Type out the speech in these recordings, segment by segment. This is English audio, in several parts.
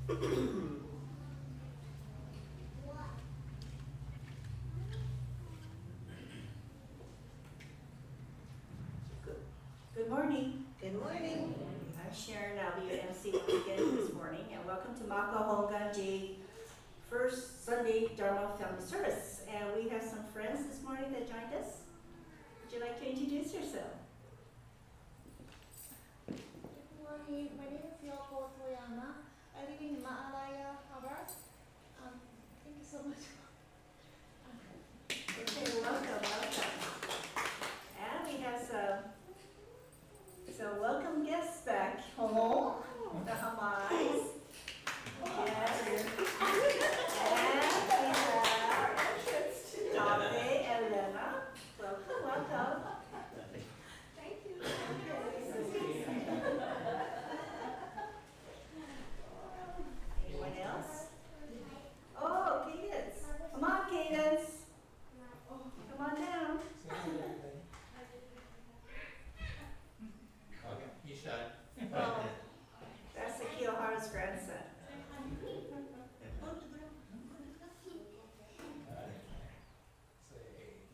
Good morning. Good morning. I'm Sharon. I'll be your MC again this morning, and welcome to Makawao First Sunday Dharma Family Service. And we have some friends this morning that joined us. Would you like to introduce yourself? Good morning. My name is Yoko Toyama. I live in Maalaya Harbor. Thank you so much. Okay, welcome. And we have some welcome guests back home, the Hamais. Yes. And we have Dante and Lena. Welcome. Thank you. Anyone else? Oh, Cadence. Come on, Cadence. Come on down. Okay, you should. Oh, that's the Kiyohara's grandson. Say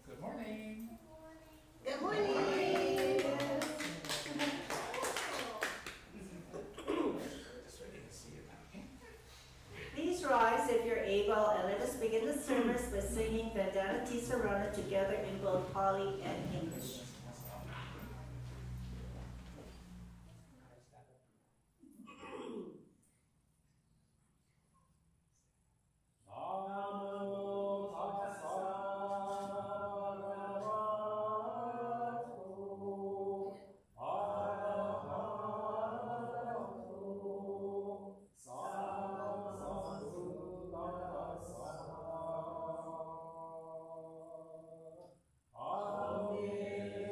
good morning. Good morning. Just ready to see you now. Okay? Please rise if you're able, and let us begin the service by singing Vandana Tisarana together in both Pali and English. Amen.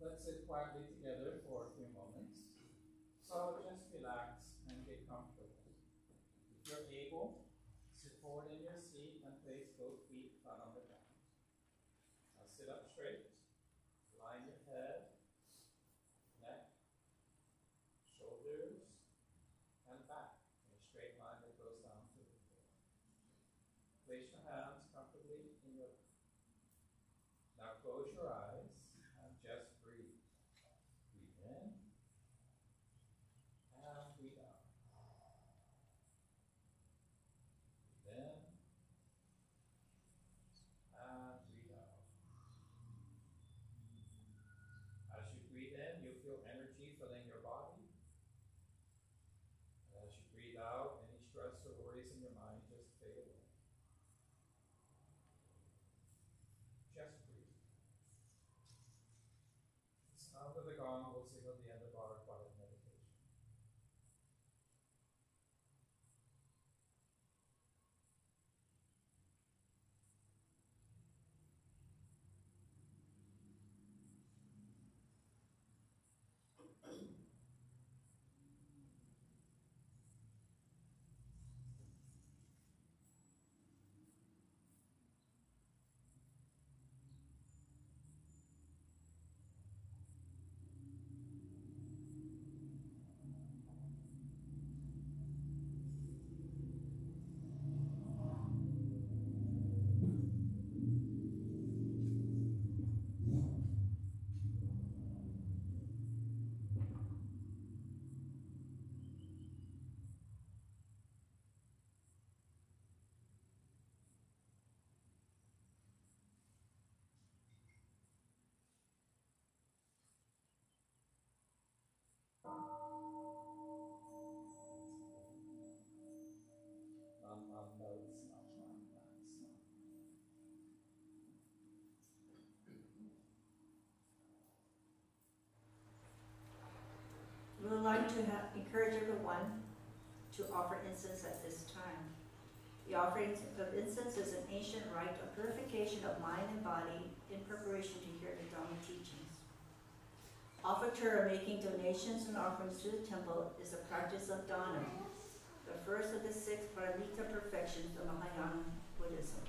Let's sit quietly together for a few moments. So just relax and get comfortable. If you're able, sit forward in your seat and place both feet flat on the ground. Now sit up straight, line your head, neck, shoulders, and back in a straight line that goes down to the floor. Place your hands comfortably in your lap. Now close your eyes and just breathe. Breathe in and breathe out. Breathe in and breathe out. As you breathe in, you feel energy filling your body. And as you breathe out, any stress or worries in your mind just fade away. Just breathe. The sound of the gong will signal the end of our quiet meditation. We would like to encourage everyone to offer incense at this time. The offering of incense is an ancient rite of purification of mind and body in preparation to hear the Dharma teachings. Offertory, making donations and offerings to the temple, is a practice of Dharma, the first of the 6 Paramita perfections of Mahayana Buddhism.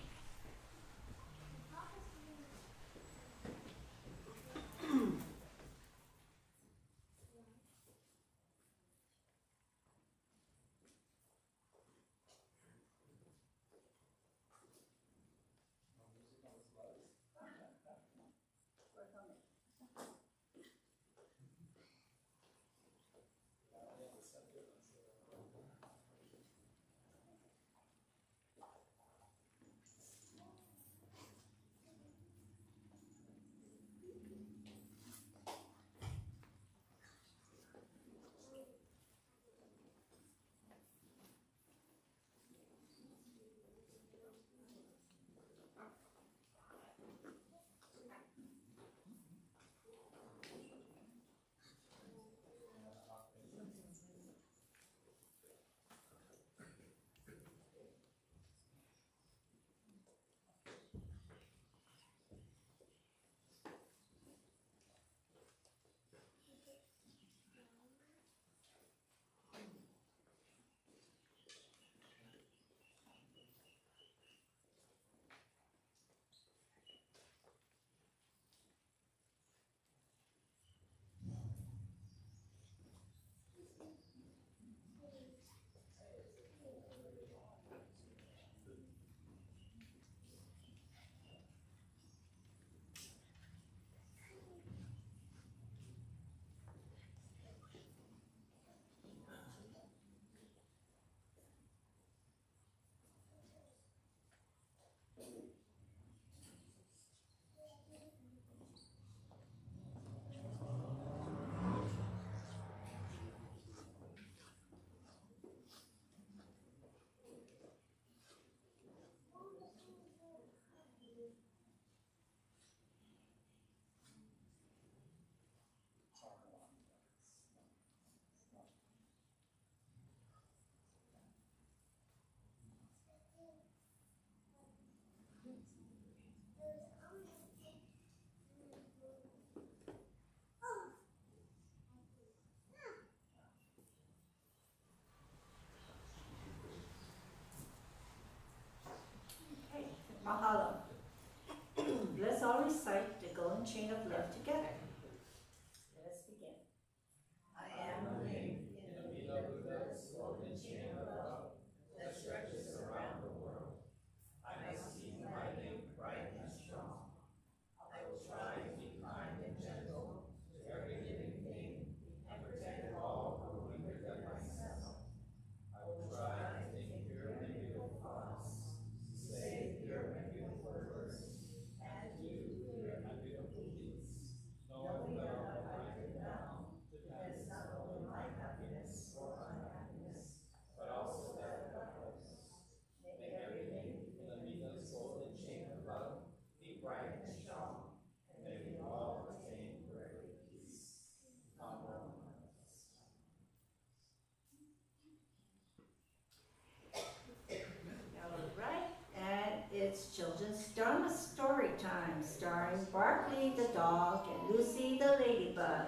It's children's Dharma story time, starring Barkley the dog and Lucy the ladybug.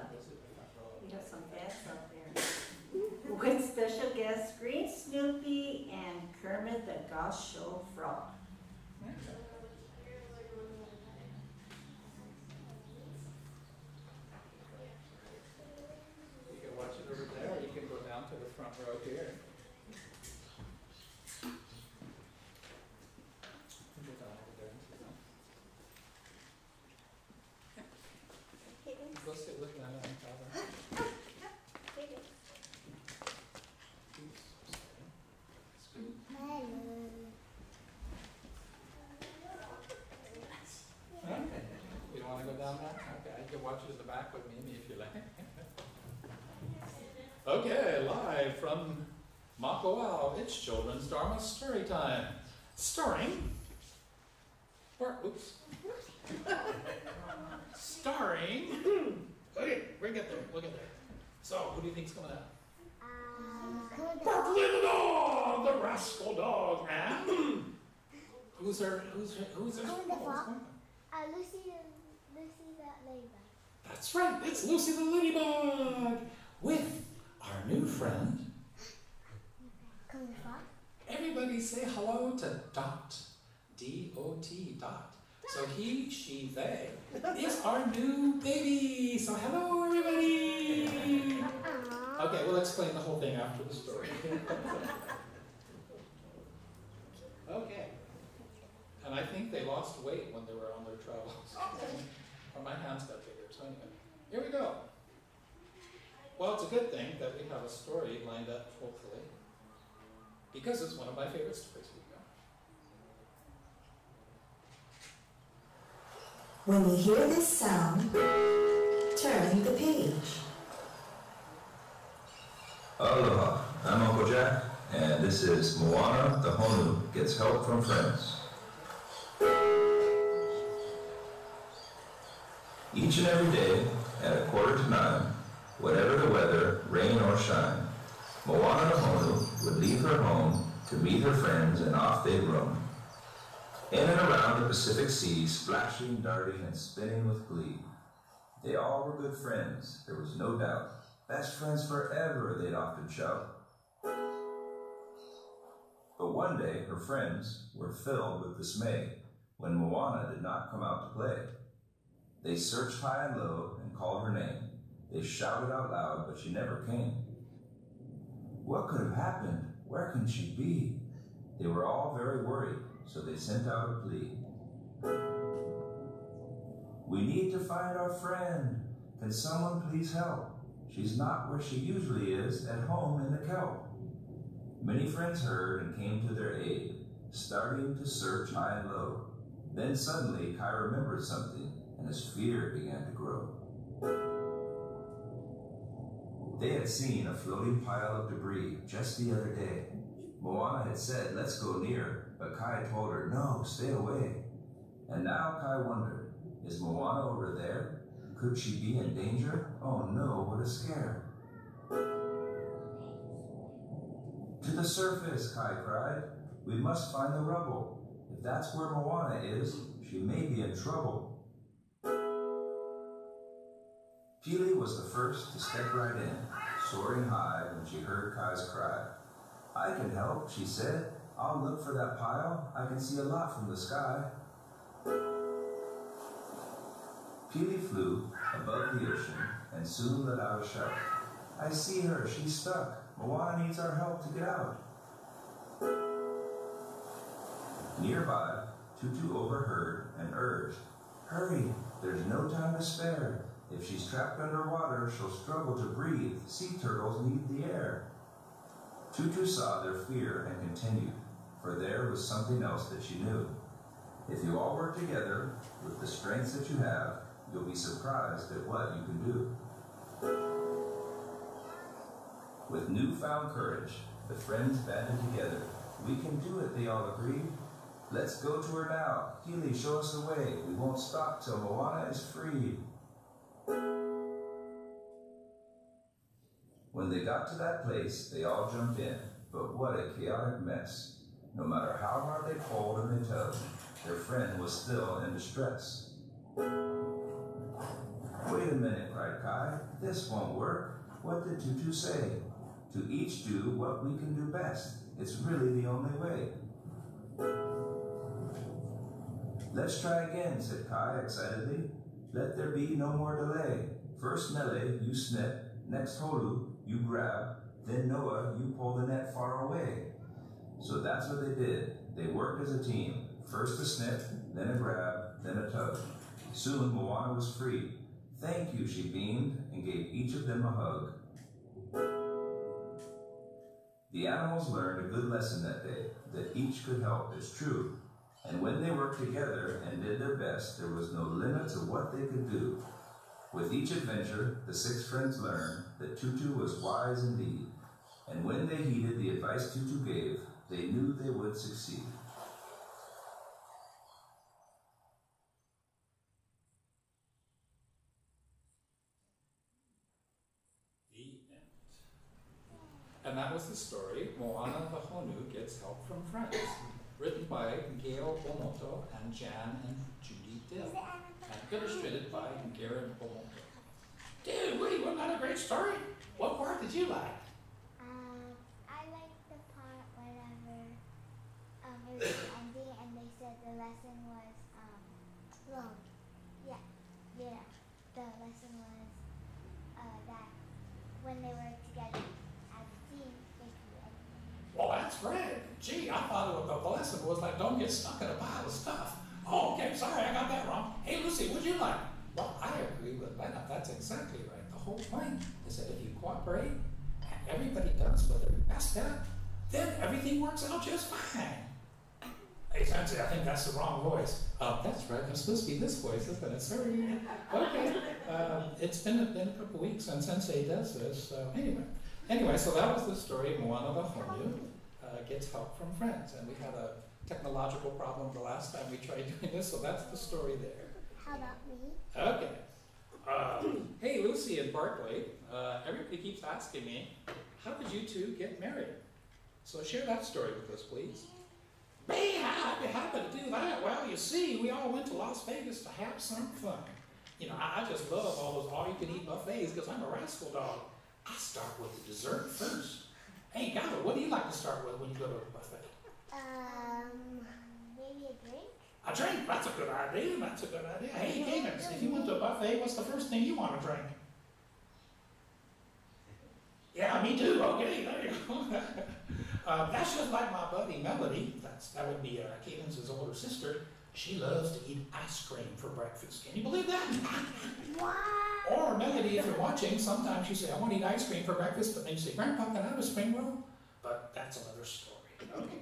We have some fans out there. With special guests Green Snoopy and Kermit the Gaucho Frog. You can watch it over there, or you can go down to the front row here. Go sit with Nana and Father. Okay. You don't want to go down there? Okay, you can watch it in the back with Mimi if you like. Okay, live from Makawao, it's Children's Dharma Story Time. Starring oops. Starring okay, we'll get there, So, who do you think's coming out? Barkley the dog, the rascal dog, and who's her Lucy that ladybug. That's right, it's Lucy the ladybug with our new friend. Everybody say hello to Dot. D-O-T, Dot. So he, she, they is our new baby. So hello, everybody. Okay, we'll explain the whole thing after the story. Okay. And I think they lost weight when they were on their travels. Or my hands got bigger. So anyway, here we go. Well, it's a good thing that we have a story lined up, hopefully, because it's one of my favorite stories. When you hear this sound, turn the page. Aloha, I'm Uncle Jack, and this is Moana the Honu Gets Help from Friends. Each and every day, at 8:45, whatever the weather, rain or shine, Moana the Honu would leave her home to meet her friends, and off they'd roam. In and around the Pacific Sea, splashing, darting, and spinning with glee. They all were good friends, there was no doubt. Best friends forever, they'd often shout. But one day, her friends were filled with dismay when Moana did not come out to play. They searched high and low and called her name. They shouted out loud, but she never came. What could have happened? Where can she be? They were all very worried, so they sent out a plea. We need to find our friend. Can someone please help? She's not where she usually is, at home in the kelp. Many friends heard and came to their aid, starting to search high and low. Then suddenly Kai remembered something, and his fear began to grow. They had seen a floating pile of debris just the other day. Moana had said, let's go near, but Kai told her, no, stay away. And now Kai wondered, is Moana over there? Could she be in danger? Oh no, what a scare. To the surface, Kai cried. We must find the rubble. If that's where Moana is, she may be in trouble. Pili was the first to step right in, soaring high when she heard Kai's cry. I can help, she said. I'll look for that pile. I can see a lot from the sky. Pili flew above the ocean and soon let out a shout. I see her, she's stuck. Moana needs our help to get out. Nearby, Tutu overheard and urged, hurry, there's no time to spare. If she's trapped underwater, she'll struggle to breathe. Sea turtles need the air. Tutu saw their fear and continued, for there was something else that she knew. If you all work together, with the strengths that you have, you'll be surprised at what you can do. With newfound courage, the friends banded together. We can do it, they all agreed. Let's go to her now. Pili, show us the way. We won't stop till Moana is freed. When they got to that place, they all jumped in, but what a chaotic mess. No matter how hard they pulled and they tugged, their friend was still in distress. Wait a minute, cried Kai. This won't work. What did Tutu say? To each do what we can do best. It's really the only way. Let's try again, said Kai excitedly. Let there be no more delay. First Mele, you snip. Next Holu, you grab. Then Noah, you pull the net far away. So that's what they did. They worked as a team. First a snip, then a grab, then a tug. Soon Moana was free. Thank you, she beamed, and gave each of them a hug. The animals learned a good lesson that day, that each could help is true. And when they worked together and did their best, there was no limit to what they could do. With each adventure, the 6 friends learned that Tutu was wise indeed. And when they heeded the advice Tutu gave, they knew they would succeed. The end. And that was the story, Moana the Honu Gets Help from Friends, written by Gail Omoto and Jan and Judy Dill, and illustrated by Garrett Omoto. Dude, Woody, wasn't that a great story? What part did you like? I liked the part whenever it was ending and they said the lesson was well, yeah, the lesson was that when they were together as a team, they could do anything. Well, that's great. Gee, I thought the lesson was like, don't get stuck in a pile of stuff. Oh, okay, sorry, I got that wrong. Hey, Lucy, what'd you like? Well, I agree with Lena. That's exactly right. The whole point is that if you cooperate and everybody does what they're best at, then everything works out just fine. Hey, Sensei, I think that's the wrong voice. That's right. I'm supposed to be this voice, isn't it? Sorry. Okay. It's been a couple weeks since Sensei does this. So anyway, so that was the story. Moana the Honu Gets Help from Friends, and we had a technological problem the last time we tried doing this, so that's the story there. How about me? Okay. Hey, Lucy and Barclay, everybody keeps asking me, how did you two get married? So share that story with us, please. Man, how'd you happen to do that? Well, you see, we all went to Las Vegas to have some fun. You know, I just love all those all-you-can-eat buffets because I'm a rascal dog. I start with the dessert first. Hey, Gala, what do you like to start with when you go to a buffet? Maybe a drink? A drink, that's a good idea, that's a good idea. Hey, Cadence, if you went to a buffet, what's the first thing you want to drink? Yeah, me too, okay, there you go. That's just like my buddy Melody, that would be Cadence's older sister. She loves to eat ice cream for breakfast. Can you believe that? What? Or Melody, if you're watching, sometimes you say, I want to eat ice cream for breakfast, but then you say, Grandpa, can I have a spring roll? But that's another story, okay?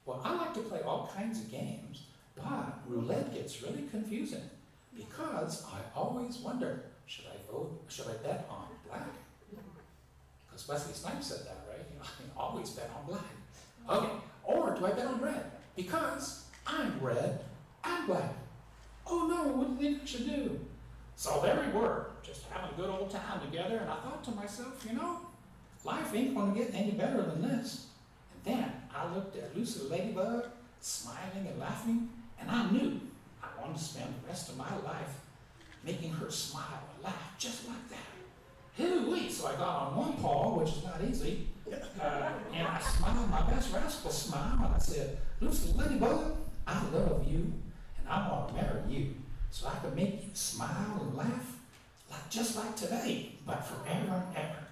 Well, I like to play all kinds of games, but roulette gets really confusing because I always wonder, should I bet on black? Because Wesley Snipes said that, right? You know, I can always bet on black. Okay, or do I bet on red? Because I'm red and black. Oh no, what do you think I should do? So there we were, just having a good old time together, and I thought to myself, you know, life ain't gonna get any better than this. And then I looked at Lucy the Ladybug, smiling and laughing, and I knew I wanted to spend the rest of my life making her smile and laugh just like that. Hoo-wee! So I got on one paw, which is not easy, and I smiled my best rascal smile, and I said, Lucy the Ladybug, I love you, and I want to marry you, so I can make you smile and laugh, just like today, but forever and ever.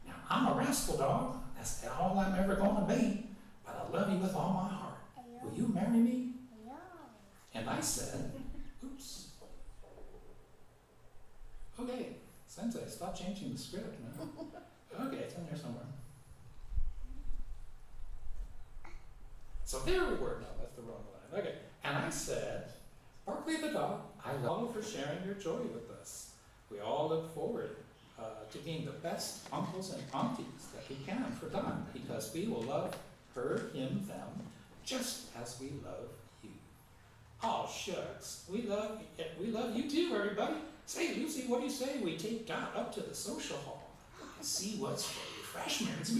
Now, I'm a rascal dog, that's all I'm ever going to be, but I love you with all my heart. Will you marry me? And I said, oops. Okay, Sensei, stop changing the script, man. Okay, it's in there somewhere. So there we were. No, that's the wrong line. Okay, and I said, Barkley the dog, I love you for sharing your joy with us. We all look forward to being the best uncles and aunties that we can for Don, because we will love her, him, them, just as we love you. Oh shucks, we love you too, everybody. Say, Lucy, what do you say we take Dot up to the social hall and see what's for you refreshments.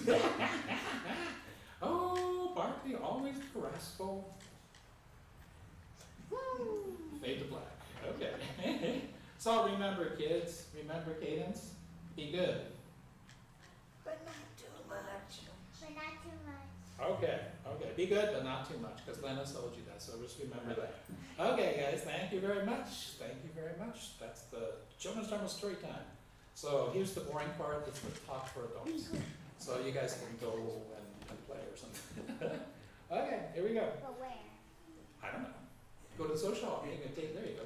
Oh, Barkley, always caressful. Fade to black. Okay. So remember, kids, remember cadence. Be good. But not too much. But not too much. Okay, okay. Be good, but not too much, because Lena told you that, so just remember that. Okay, guys, thank you very much. Thank you very much. That's the Children's Dharma story time. So here's the boring part. It's the talk for adults. So you guys can go and play or something. Okay, here we go. But where? I don't know. Go to the social hall. You can take, there you go.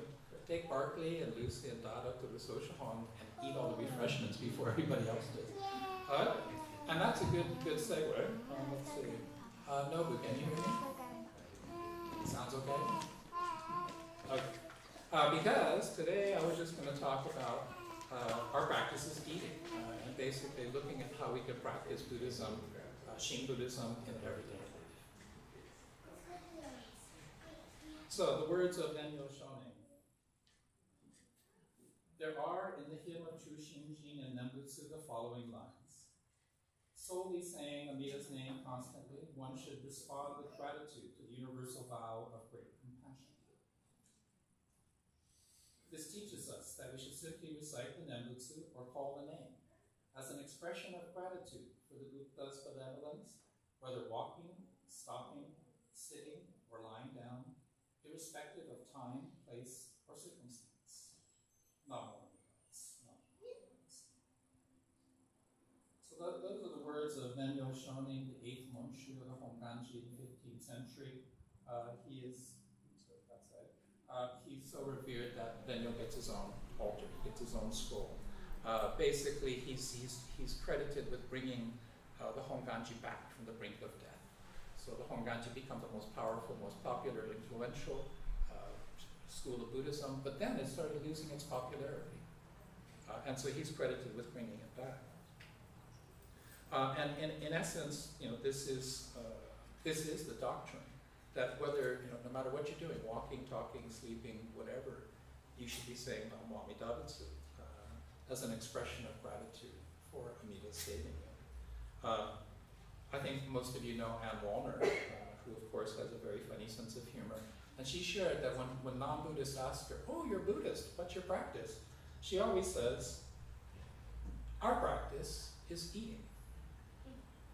Take Barkley and Lucy and Dada to the social hall and eat all the refreshments before everybody else does. And that's a good segue. Let's see. Nobu, can you hear me? Sounds okay? Okay. Because today I was just going to talk about our practices eating and basically looking at how we can practice Buddhism, Shin Buddhism in everyday life. So the words of Nenyo Shonin. There are in the hymn of True Shinjin and Nembutsu the following lines. Solely saying Amida's name constantly, one should respond with gratitude to the universal vow of great compassion. This teaches us that we should simply recite the Nembutsu or call the name as an expression of gratitude for the Buddha's benevolence, whether walking, stopping, sitting, or lying down, irrespective of time, place, or circumstance. Not more than So those are the words of Nenyo Shonin, the 8th Monshu of Honganji in the 15th century. He's so revered that Nenyo gets his own altar, he gets his own scroll. Basically, he's credited with bringing the Honganji back from the brink of death. So the Honganji become the most powerful, most popular, influential school of Buddhism, but then it started losing its popularity. And so he's credited with bringing it back. And in essence, this is the doctrine that whether, no matter what you're doing, walking, talking, sleeping, whatever, you should be saying Namo Amida Butsu as an expression of gratitude for Amida's saving you. I think most of you know Anne Wallner, who of course has a very funny sense of humor. And she shared that when non-Buddhists ask her, oh, you're Buddhist, what's your practice? She always says, our practice is eating.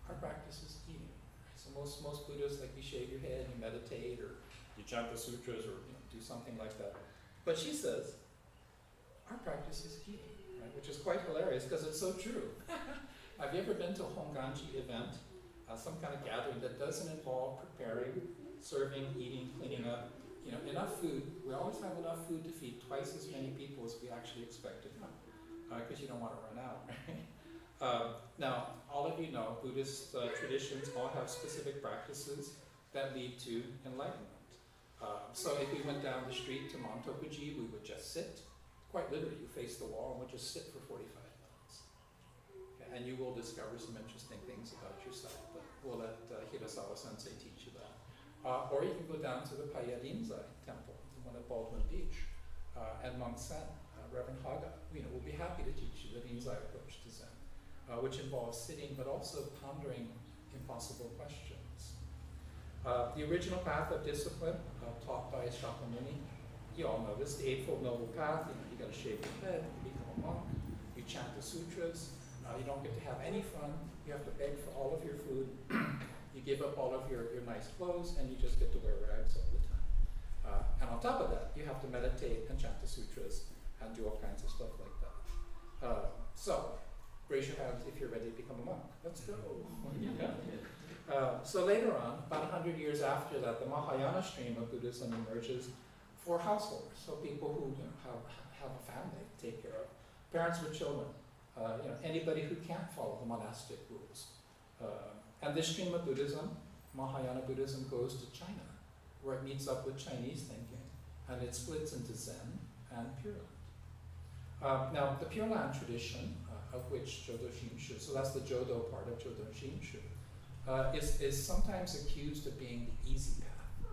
Our practice is eating. So most Buddhists, like you shave your head, you meditate, or you chant the sutras, or do something like that. But she says, our practice is eating, right? Which is quite hilarious because it's so true. Have you ever been to a Honganji event, some kind of gathering that doesn't involve preparing, serving, eating, cleaning up? Enough food. We always have enough food to feed twice as many people as we actually expected, because you don't want to run out, right? Now, all of you know Buddhist traditions all have specific practices that lead to enlightenment. So if we went down the street to Montokuji, we would just sit. Quite literally, you face the wall and would just sit for 45 minutes. Okay, and you will discover some interesting things about yourself, but we'll let Hirasawa-sensei teach you that. Or you can go down to the Paya-Rinzai temple, the one at Baldwin Beach, and Monk Sen, Reverend Haga, will be happy to teach you the Rinzai approach to Zen, which involves sitting but also pondering impossible questions. The original path of discipline taught by Shakyamuni, you all know this, the Eightfold Noble Path. You got to shave your head, you become a monk, you chant the sutras, you don't get to have any fun, you have to beg for all of your food, you give up all of your nice clothes, and you just get to wear rags all the time. And on top of that, you have to meditate and chant the sutras and do all kinds of stuff like that. So, raise your hands if you're ready to become a monk. Let's go. So later on, about 100 years after that, the Mahayana stream of Buddhism emerges for householders, so people who have a family to take care of, parents with children, anybody who can't follow the monastic rules. And this stream of Buddhism, Mahayana Buddhism, goes to China, where it meets up with Chinese thinking, and it splits into Zen and Pure Land. Now, the Pure Land tradition, of which Jodo Shinshu, so that's the Jodo part of Jodo Shinshu, is sometimes accused of being the easy path,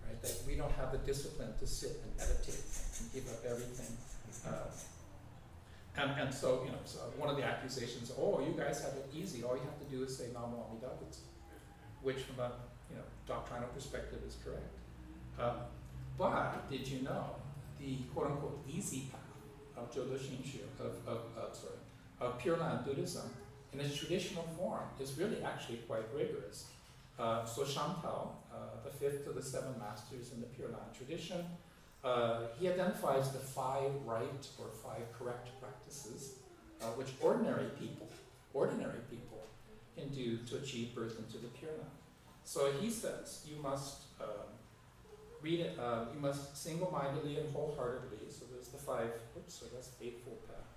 right? That we don't have the discipline to sit and meditate and give up everything. And so, so one of the accusations, oh, you guys have it easy. All you have to do is say Namo Amida Butsu, which from a doctrinal perspective is correct. But did you know the quote-unquote easy path of Jodo Shinshu, of Pure Land Buddhism, in its traditional form, is really actually quite rigorous. So Shantao, the fifth of the seven masters in the Pure Land tradition, he identifies the 5 right or 5 correct practices which ordinary people can do to achieve birth into the Pure Land. So he says you must read it, you must single-mindedly and wholeheartedly, so there's the 5, so that's the Eightfold Path.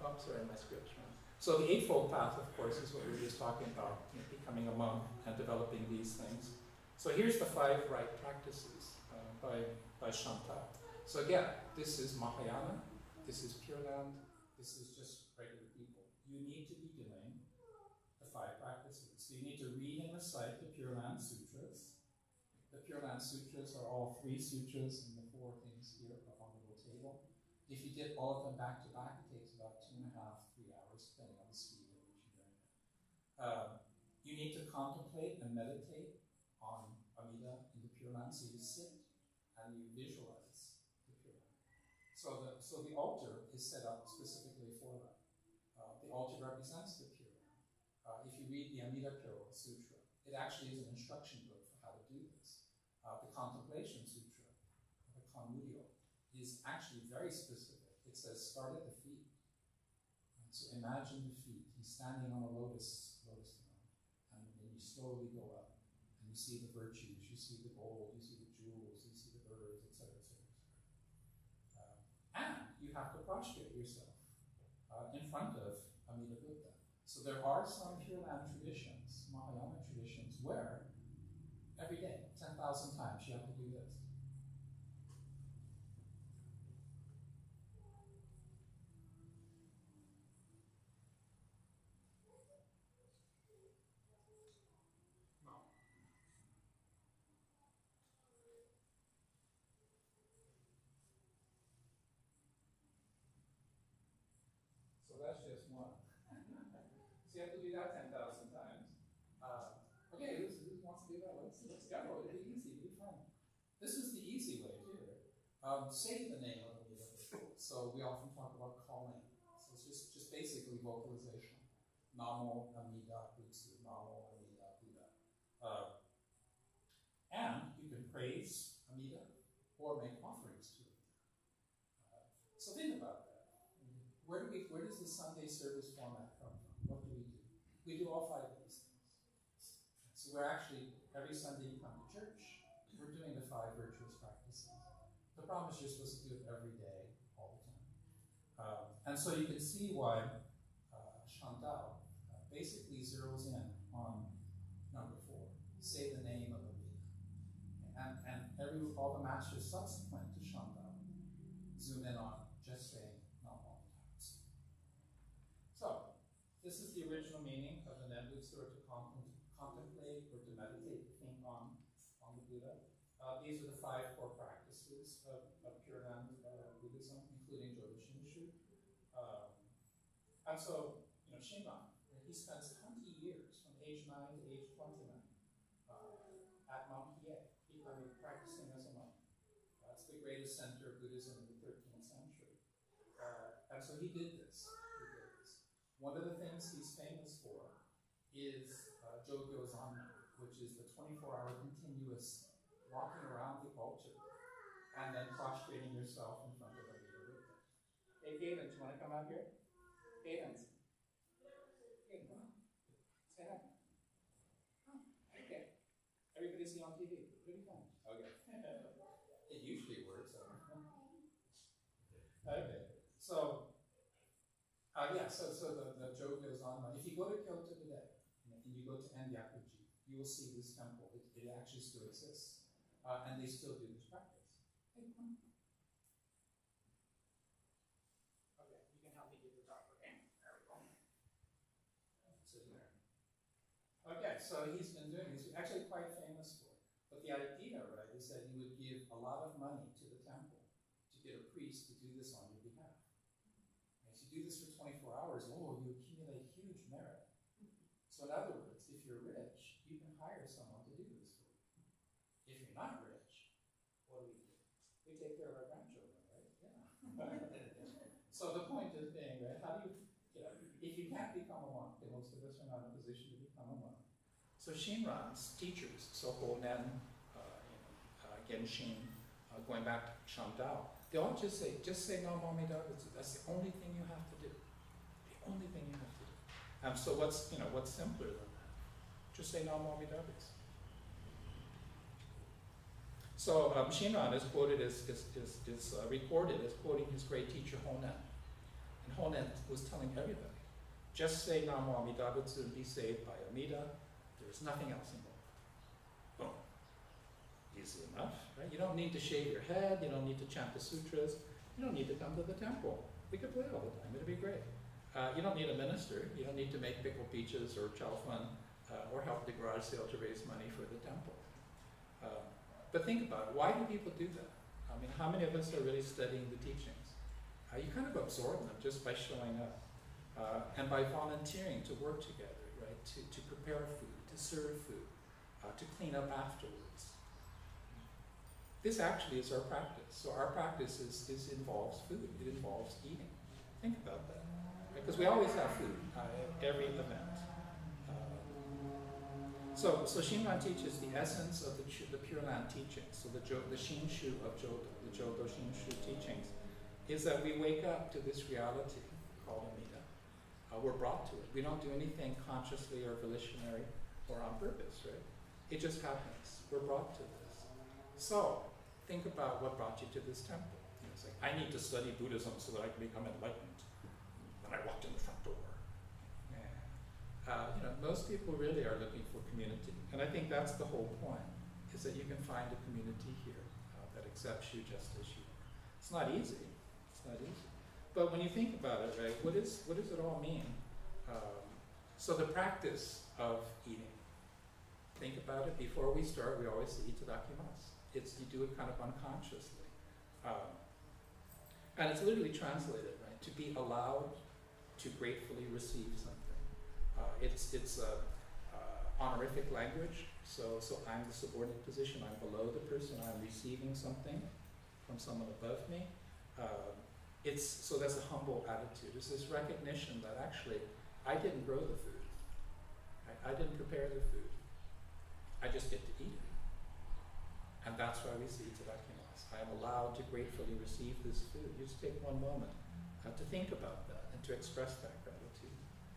Oh, sorry, my script's wrong. So the Eightfold Path, of course, is what we were just talking about, becoming a monk and developing these things. So here's the 5 right practices by Shantao. So again, this is Mahayana, this is Pure Land, this is just regular people. You need to be doing the 5 practices. So you need to read and recite the Pure Land Sutras. The Pure Land Sutras are all 3 sutras and the 4 things here up on the little table. If you did all of them back to back, it takes about 2.5, 3 hours, depending on the speed at which you're doing it. You need to contemplate and meditate on Amida in the Pure Land. So you sit and you visualize the Pure Land. So the altar is set up specifically for that. The altar represents the Pure Land. If you read the Amida Pure Sutra, it actually is an instruction book for how to do this. The Contemplation Sutra, the Kanmuryo, is actually very specific. It says start at the feet. And so imagine the feet. He's standing on a lotus throne, and then you slowly go up, and you see the virtues, you see the gold, you see the jewels, you see the birds, etc., etc., etc. And you have to prostrate yourself in front of Amida Buddha. So there are some Pure Land traditions, Mahayana traditions, where every day, 10,000 times, you have to do this. No. So that's just one. So you have to do that 10,000 times. Okay, who wants to do that? Let's go. It'll be easy. It'll be fun. This is the easy way here. Say the name of the Buddha. So we often talk about calling. So it's just basically vocalization. Namo Amida Butsu. Namo Amida Buddha. And you can praise Amida or make offerings to it. So think about that. Where does the Sunday service format come from? What do? We do all 5 of these things. So we're actually, every Sunday you come to church, we're doing the 5 virtuous practices. The problem is you're supposed to do it every day, all the time. And so you can see why Shantao basically zeroes in on number 4. Say the name of the Buddha. And all the masters subsequent to Shantao zoom in on just saying Namo Amida Butsu. So, this is the original meaning of the Nembutsu, or to contemplate or to meditate, to think on the Buddha. These are the 5 core practices of Pure Land Buddhism, including Jodo Shinshu. And so, Shinran, he spends 20 years, from age 9 to age 29, at Mount Hiei, practicing as a monk. That's the greatest center of Buddhism in the 13th century. And so he did this. One of the things he's famous for is Jogyo Zanma, which is the 24-hour continuous walking around the altar and then prostrating yourself in front of the Buddha. Hey, Caden, do you want to come out here? Caden, come on. Say hi. Oh, okay. Everybody see on TV. Really fun. Okay. It usually works. Okay. So, so the joke goes on. If you go to Kyoto today, and you go to Endyakuji, you will see this temple. It actually still exists. And they still do this practice. Hey, come on. Okay, you can help me get the dog, okay? There we go. Sitting there. Okay, so he's been doing this. He's actually quite famous for it. But the idea, right, is that you would give a lot of money to the temple to get a priest to do this on your behalf. And if you do this for 24 hours, oh, you accumulate huge merit. So in other words, if you're rich, you can hire someone to do this for you. If you're not rich, what do? We take care of our grandchildren, right? Yeah. So the point is being, right, how do you know, if you can't become a monk, and most of us are not in a position to become a monk. So Shinran's teachers, so Honen, Genshin, going back to Shandao, they all just say no Momida. That's the only thing you have to do. The only thing you have to do. So what's simpler than that? Just say no Momida. So Shinran is quoted recorded as quoting his great teacher Honen. And Honen was telling everybody, just say Namo Amida Butsu and be saved by Amida. There is nothing else involved. Boom. Easy enough, right? You don't need to shave your head, you don't need to chant the sutras, you don't need to come to the temple. We could play all the time, it'd be great. You don't need a minister, you don't need to make pickled peaches or chow fun or help the garage sale to raise money for the temple. But think about it, why do people do that? I mean, how many of us are really studying the teachings? You kind of absorb them just by showing up and by volunteering to work together, right? To prepare food, to serve food, to clean up afterwards. This actually is our practice. So our practice involves food, it involves eating. Think about that. Because we always have food at every event. So Shinran teaches the essence of the Pure Land teachings, so the Shinshu of Jodo, the Jodo Shinshu teachings, is that we wake up to this reality called Amida. We're brought to it. We don't do anything consciously or volitionary or on purpose, right? It just happens. We're brought to this. So think about what brought you to this temple. It's like, I need to study Buddhism so that I can become enlightened. Then I walked in the front door. Most people really are looking for community. And I think that's the whole point, is that you can find a community here that accepts you just as you are. It's not easy. It's not easy. But when you think about it, right, what does it all mean? So the practice of eating. Think about it. Before we start, we always say itadakimasu. You do it kind of unconsciously. And it's literally translated, right, to be allowed to gratefully receive something. It's honorific language, so I'm the subordinate position, I'm below the person, I'm receiving something from someone above me. So that's a humble attitude. It's this recognition that actually I didn't grow the food. I didn't prepare the food. I just get to eat it. And that's why we see itadakimasu. I am allowed to gratefully receive this food. You just take one moment to think about that and to express that gratitude.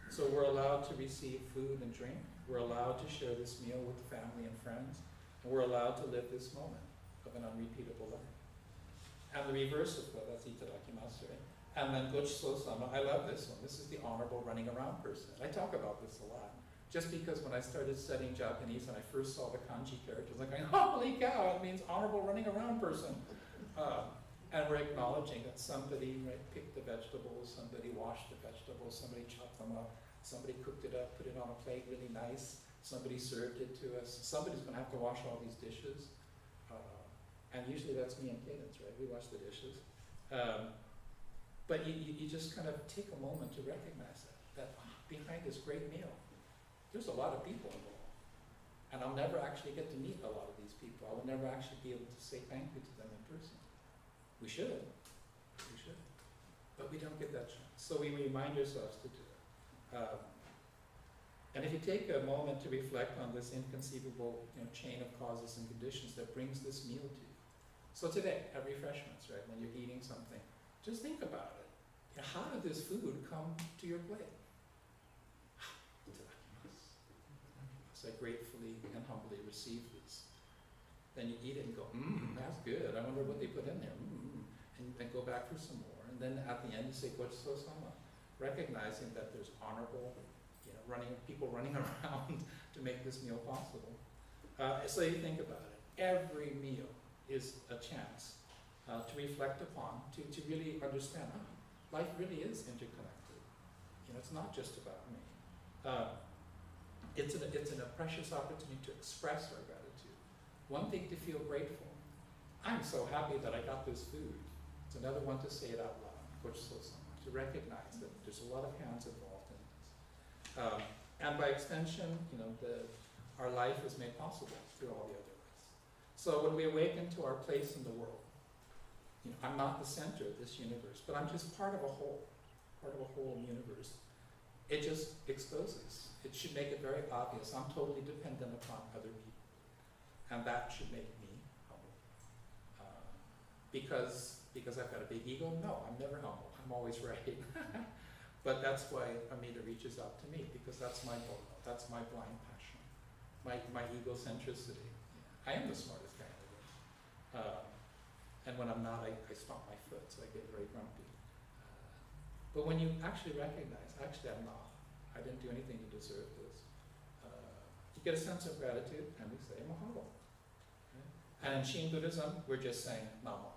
So we're allowed to receive food and drink. We're allowed to share this meal with family and friends. And we're allowed to live this moment of an unrepeatable life. And the reverse of that, that's itadakimasu, right? And then gochiso-sama, I love this one. This is the honorable running around person. I talk about this a lot. Just because when I started studying Japanese and I first saw the kanji characters, I'm going, holy cow, it means honorable running around person. And we're acknowledging that somebody picked the vegetables, somebody washed the vegetables, somebody chopped them up, somebody cooked it up, put it on a plate really nice, somebody served it to us. Somebody's going to have to wash all these dishes. And usually that's me and Cadence, right? We wash the dishes. But you just kind of take a moment to recognize that behind this great meal, there's a lot of people involved. And I'll never actually get to meet a lot of these people. I will never actually be able to say thank you to them in person. We should. But we don't get that chance. So we remind ourselves to do it. And if you take a moment to reflect on this inconceivable chain of causes and conditions that brings this meal to you. So today, at refreshments, right, when you're eating something, just think about it. How did this food come to your plate? So I gratefully and humbly receive this. Then you eat it and go, that's good. I wonder what they put in there. And then go back for some more. And then at the end you say, gochiso-sama, recognizing that there's honorable, people running around to make this meal possible. So you think about it. Every meal is a chance to reflect upon, to really understand, life really is interconnected. It's not just about me. It's a precious opportunity to express our gratitude. One thing to feel grateful. I'm so happy that I got this food. It's another one to say it out loud. Gochiso-sama. to recognize that there's a lot of hands involved in this. And by extension, our life is made possible through all the other ways. So when we awaken to our place in the world, I'm not the center of this universe, but I'm just part of a whole universe. It just exposes. It should make it very obvious. I'm totally dependent upon other people. And that should make me humble. Because I've got a big ego? No, I'm never humble. I'm always right. But that's why Amida reaches out to me, because that's my goal. That's my blind passion. My egocentricity. I am the smartest guy in the room. And when I'm not, I stomp my foot, so I get very grumpy. But when you actually recognize, actually I'm not. I didn't do anything to deserve this. You get a sense of gratitude, and we say mahalo. Okay? And in Shin Buddhism, we're just saying namo.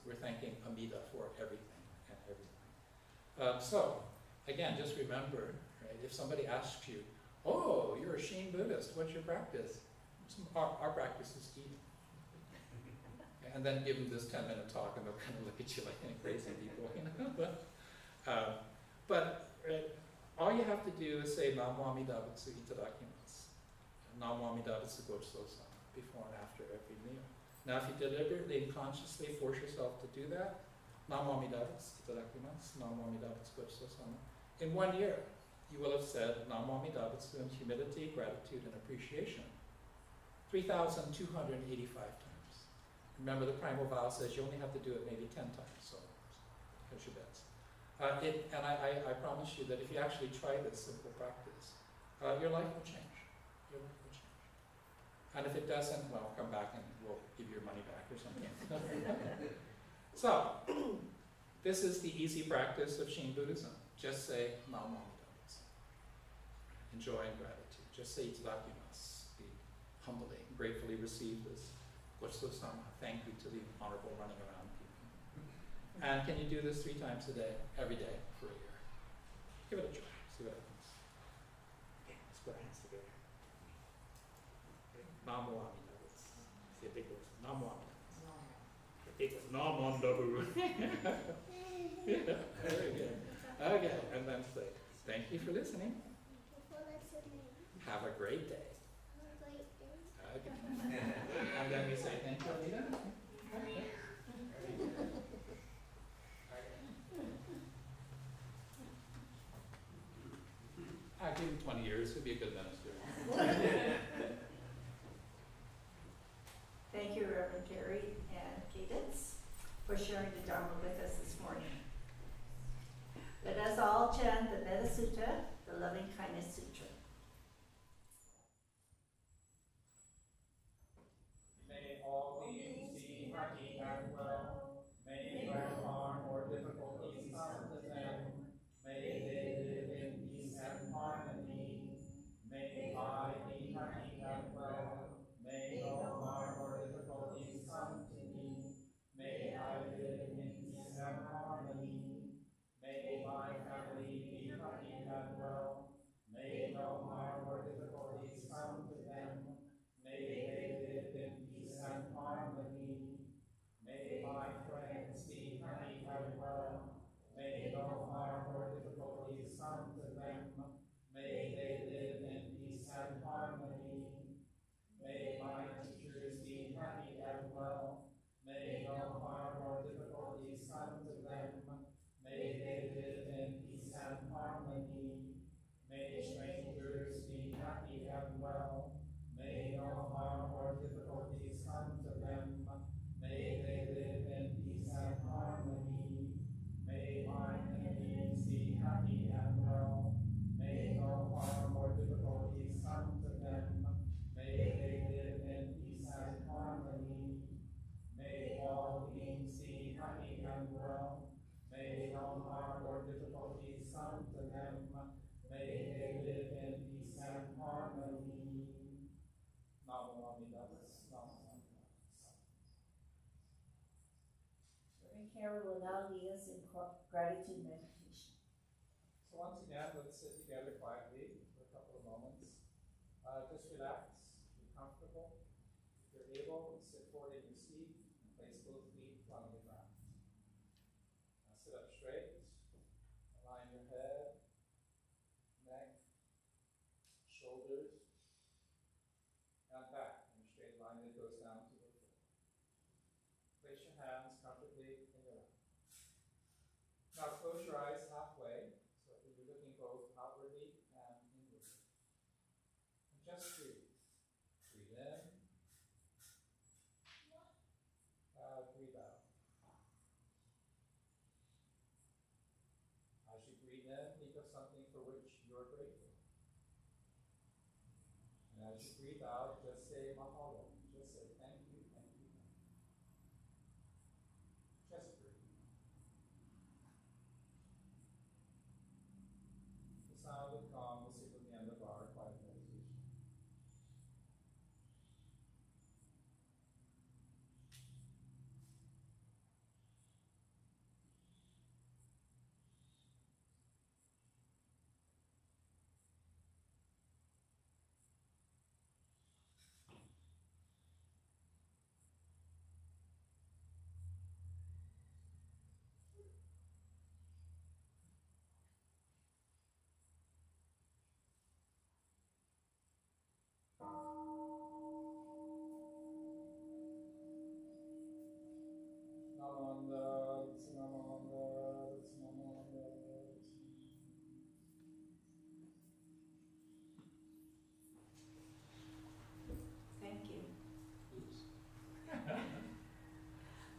We're thanking Amida for everything and everything. So, again, just remember, right, if somebody asks you, oh, you're a Shin Buddhist, what's your practice? Our practice is eating. And then give them this 10-minute talk, and they'll kind of look at you like any crazy people, But all you have to do is say Namo Amida Butsu Itadakimasu, Namo Amida Butsu Gochiso-san, before and after every meal. Now, if you deliberately and consciously force yourself to do that, Namo Amida Butsu Itadakimasu, Namo Amida Butsu Gochiso-san, in 1 year, you will have said Namo Amida Butsu in humility, gratitude, and appreciation 3,285 times. Remember, the primal vow says you only have to do it maybe 10 times, so catch your bets. And I promise you that if you actually try this simple practice, your life will change. Your life will change. And if it doesn't, well, come back and we'll give you your money back or something. So, this is the easy practice of Shin Buddhism. Just say Namo Amida Butsu. Enjoy and gratitude. Just say Itadakimasu. Be humbly, gratefully receive this. Gochiso-sama, thank you to the honorable running around people. And can you do this 3 times a day, every day, for a year? Give it a try, see what happens. Okay, let's put our hands together. Okay. Namo Amida Butsu. See a big word. Namo Amida Butsu. Big word. Namo Amida Butsu. Yeah, very good. Okay, and then say, thank you for listening. Have a great day. Okay. And then we say, thank you, Amida. Okay. I give him 20 years, he'll be a good minister. Thank you, Reverend Gary and Cadence, for sharing the Dharma with us this morning. Let us all chant the Metta Sutta, the Loving Kindness Sutra. May all beings be happy and well. May no harm or difficulties come to them. May they live in peace and harmony. May I be happy and well. May no harm or difficulties come to me. May I live in peace and harmony. May my family be happy and well. May no harm or difficulties come to them. May they live in peace and harmony. May my friends be happy and well. May no harm or difficulties come to them. May they live in peace and harmony. May my teachers be happy and well. May no harm or difficulties come to them. May they live in peace and harmony. May strangers be happy and well. May no harm or difficulties come to them. May they live in peace and harmony. May my enemies be happy and well. May no harm or difficulties come to them. May they live in peace and harmony. May all beings be happy and well. May no harm or difficulties come to them. May they live in peace and harmony. Namo Amida Butsu. Reverend Carol will now lead us in gratitude meditation. So once again, let's sit together quietly for a couple of moments. Just relax, be comfortable. If you're able, sit forward in your seat and place both feet on the ground. Now sit up straight, Now close your eyes halfway, so that you're looking both outwardly and inwardly. And just breathe. Breathe in. Breathe out. As you breathe in, think of something for which you're grateful. And as you breathe out, just say Makawao. Just say thank you, thank you, thank you. Just breathe. The sound of calm will sit at the end of our quiet meditation. Thank you.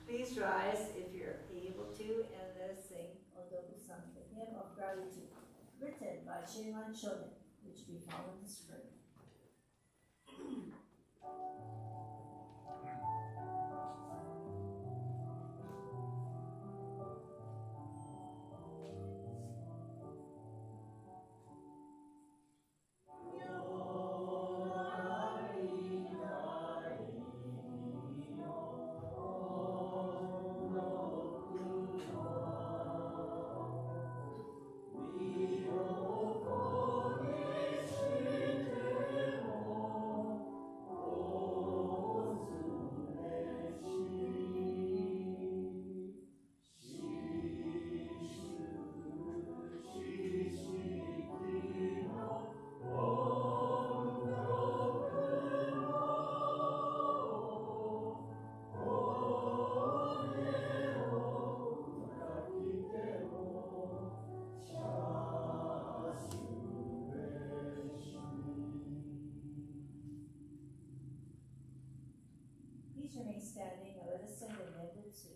Please rise if you're able to, and let's sing Odoku-san, the hymn of gratitude, written by Shinran Shonen, which we found on the screen. Please remain standing and let us sing the Nembutsu.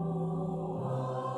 Namo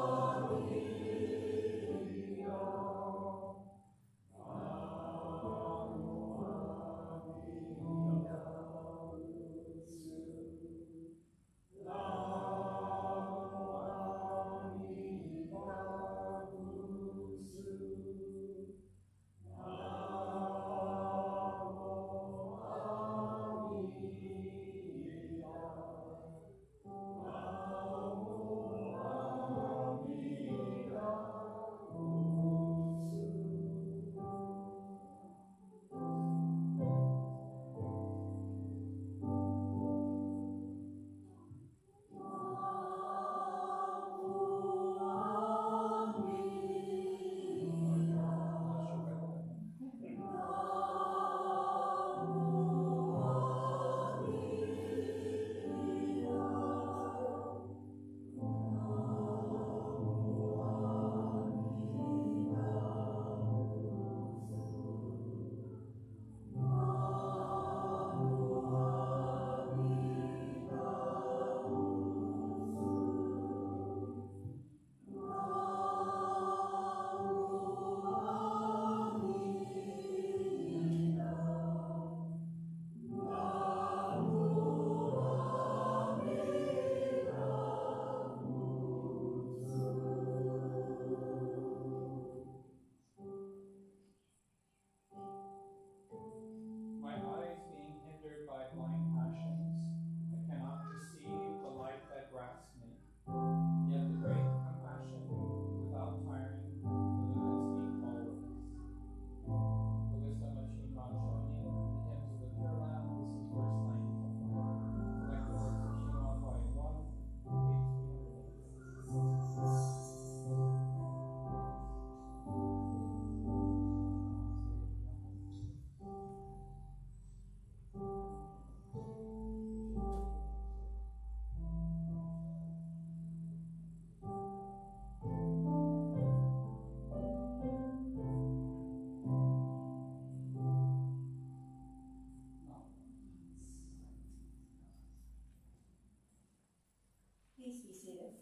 seated.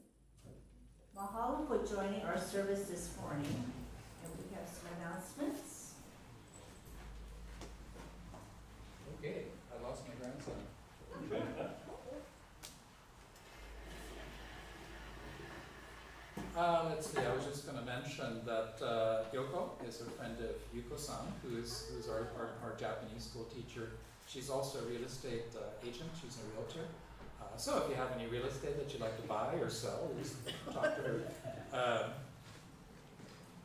Mahalo for joining our service this morning. And we have some announcements. Okay, I lost my grandson. Let's see, I was just going to mention that Yoko is a friend of Yuko-san, who's our Japanese school teacher. She's also a real estate agent. She's a realtor. So if you have any real estate that you'd like to buy or sell, just talk to her.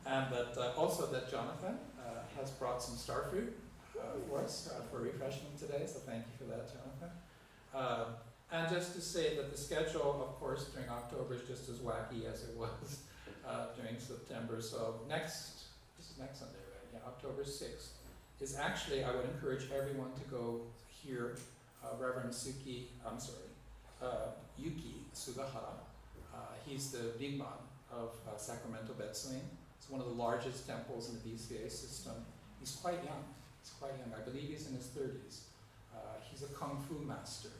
And that also that Jonathan has brought some star fruit for us for refreshment today, so thank you for that, Jonathan. And just to say that the schedule, of course, during October is just as wacky as it was during September. So this is next Sunday, right? Yeah, October 6th is actually, I would encourage everyone to go hear Reverend Yuki Sugahara. He's the bigman of Sacramento Betsuin. It's one of the largest temples in the BCA system. He's quite young. I believe he's in his 30s. He's a kung fu master.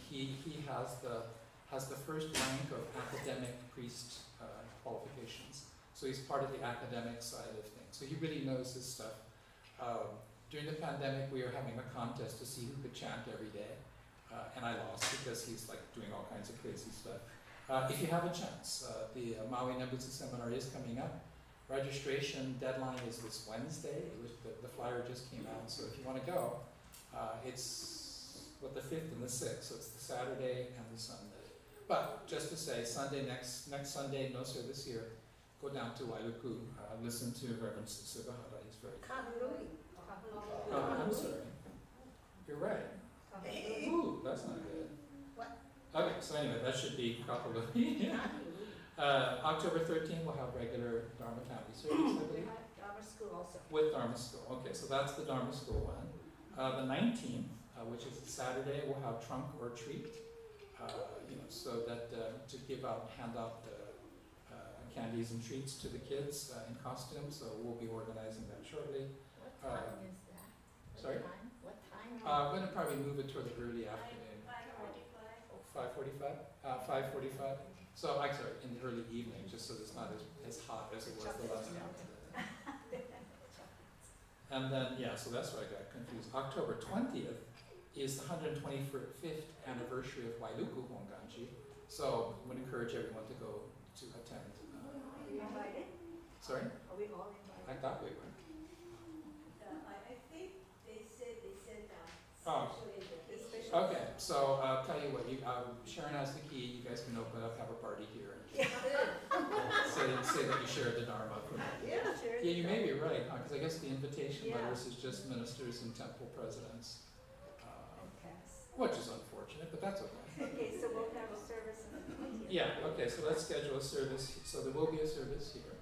He has the first rank of academic priest qualifications. So he's part of the academic side of things. So he really knows his stuff. During the pandemic, we were having a contest to see who could chant every day. And I lost because he's like doing all kinds of crazy stuff. If you have a chance, the Maui Nembutsu seminar is coming up. Registration deadline is this Wednesday. The flyer just came out, so if you want to go, it's the 5th and the 6th, so it's the Saturday and the Sunday. But just to say, next Sunday, no service here. Go down to Wailuku, listen to Reverend Sugahara. He's very good. Oh, I'm sorry. You're right. Ooh, that's not good. What? Okay, so anyway, that should be Kapalui. October 13th, we'll have regular Dharma County service, I believe. Dharma School also. With Dharma School. Okay, so that's the Dharma School one. The 19th, which is Saturday, we'll have trunk or treat. So that to hand out candies and treats to the kids in costume. So we'll be organizing that shortly. What time is that? Sorry? What time? I'm going to probably move it toward the early afternoon. 5:45. 5:45. So I'm sorry, in the early evening, just so it's not as hot as it was the last time. And then, so that's where I got confused. October 20th is the 125th anniversary of Wailuku Honganji. So I would encourage everyone to go to attend. Are we invited? Sorry? Are we all invited? I thought we were. I think they said Oh. especially. Okay, so I'll tell you what, Sharon has the key, you guys can open up, have a party here. And say that you shared the Dharma. Yeah, sure. Yeah, you may be right, because I guess the invitation letters is just ministers and temple presidents, which is unfortunate, but that's okay. Okay, so we'll have a service on the 20th. Yeah, okay, so let's schedule a service, so there will be a service here.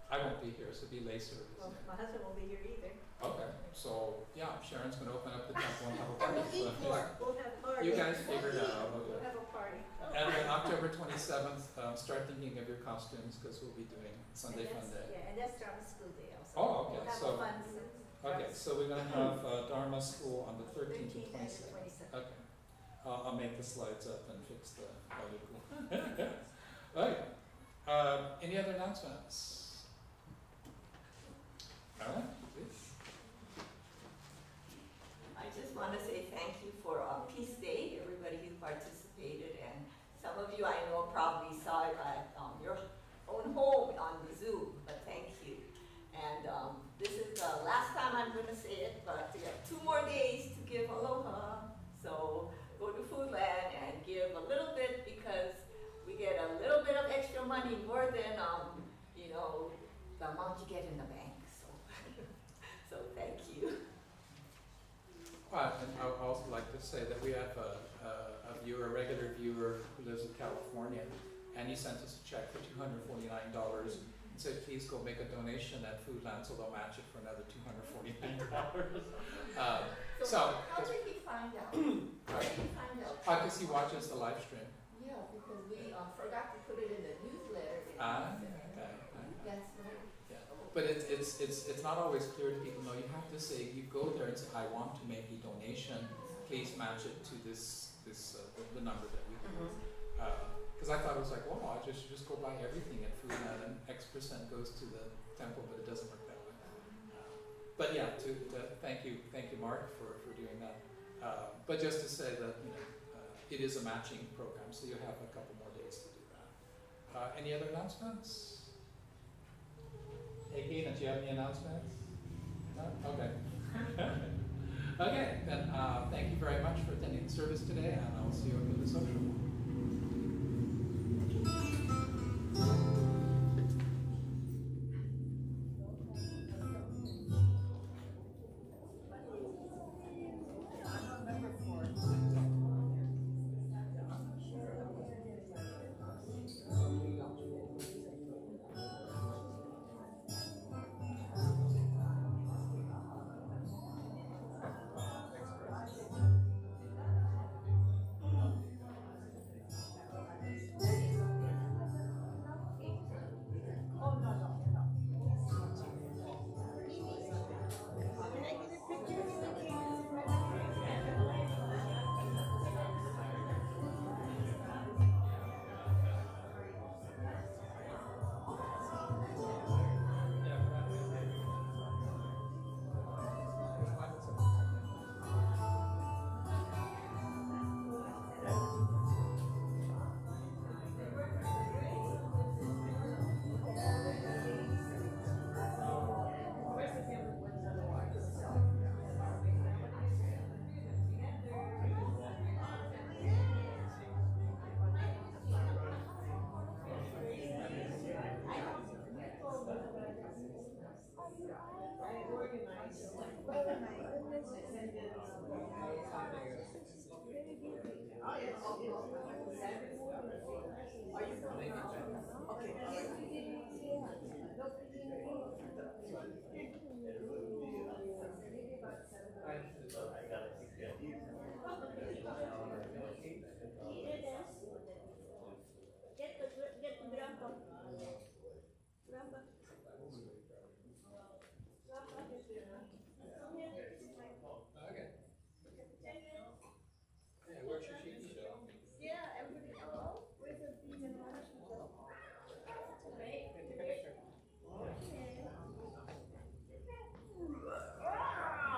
I won't be here, so it'll be lay service. Well, my husband won't be here either. Okay, so Sharon's going to open up the temple and have a party. We'll have a party. You guys figure it out. We'll have a party. And then October 27th, start thinking of your costumes because we'll be doing Sunday Fun Day. Yeah, and that's Dharma School Day also. Oh, okay. We'll have So a fun okay, so we're going to have Dharma School on the 13th and 13th 27th. and 27th. Okay. I'll make the slides up and fix the article. Okay. Any other announcements? Alright, please. I just want to say thank you for Peace Day, everybody who participated, and some of you I know probably saw it at your own home on the Zoom, but thank you. And this is the last time I'm going to say it, but we have 2 more days to give aloha. So go to Foodland and give a little bit because we get a little bit of extra money more than the amount you get in the bank. So thank you. And I would also like to say that we have a regular viewer who lives in California, and he sent us a check for $249 and said, please go make a donation at Foodland, so they'll match it for another $249. How did he find out? How did he find out? Because he watches the live stream. Yeah, because we forgot to put it in the newsletter. Okay. That's right. Yeah. But it's not always clear to people. No, you have to say, you go there and say, I want to make a donation. Please match it to the number that we have. Because I thought it was like, wow, I should just go buy everything at Funan and X% goes to the temple, but it doesn't work that way. But yeah, thank you, Mark, for doing that. But just to say that it is a matching program, so you have a couple more days to do that. Any other announcements? Hey, Keena, do you have any announcements? No? Okay. Okay, then thank you very much for attending the service today, and I'll see you after the social.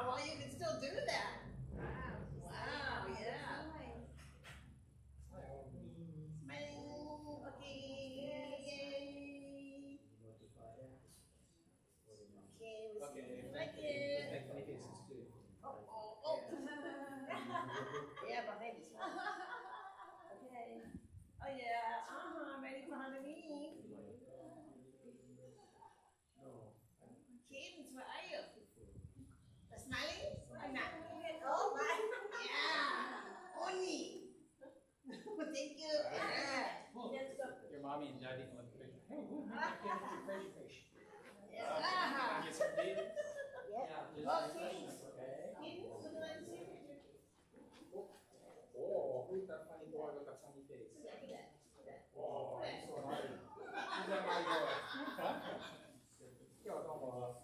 Well, you can still do that. Wow, yeah. Smiling. Okay. Yay. Okay, like it. Make funny faces too. Oh. Yeah, behind this one. Okay. Oh yeah. I'm ready for Halloween. Cadence, where are you? Smiling? I'm not. Oh my. Yeah. Oni. Thank you. Your mommy and daddy can look at the picture. Hey, we'll make that kid with your crazy face. Yeah. Get some big. Yeah, just Okay. okay. Cadence, look at that too. Oh, who's that funny boy with a funny face? Oh, he's so naughty. Who's that naughty boy? Yo, don't bother.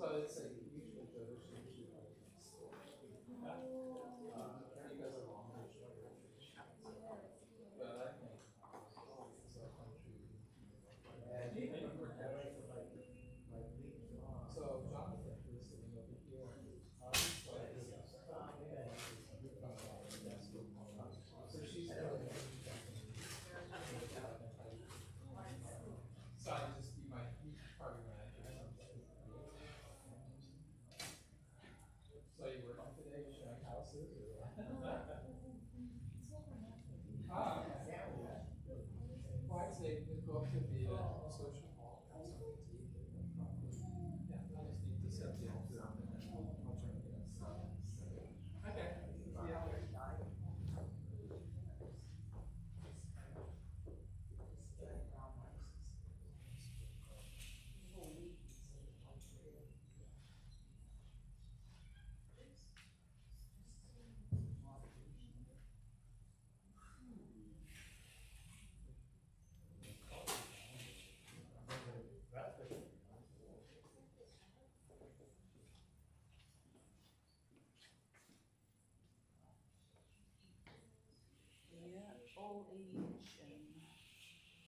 So it's a usual tradition to you guys are wrong. But I think so so Jonathan is sitting over here. So she's so I just be my probably when I do something. So you work on today, you're showing houses or well, I'd say just go up to the social hall, have something to eat. Yeah, I just need to set the altar up and then I'll turn it in. Okay. Yeah. all age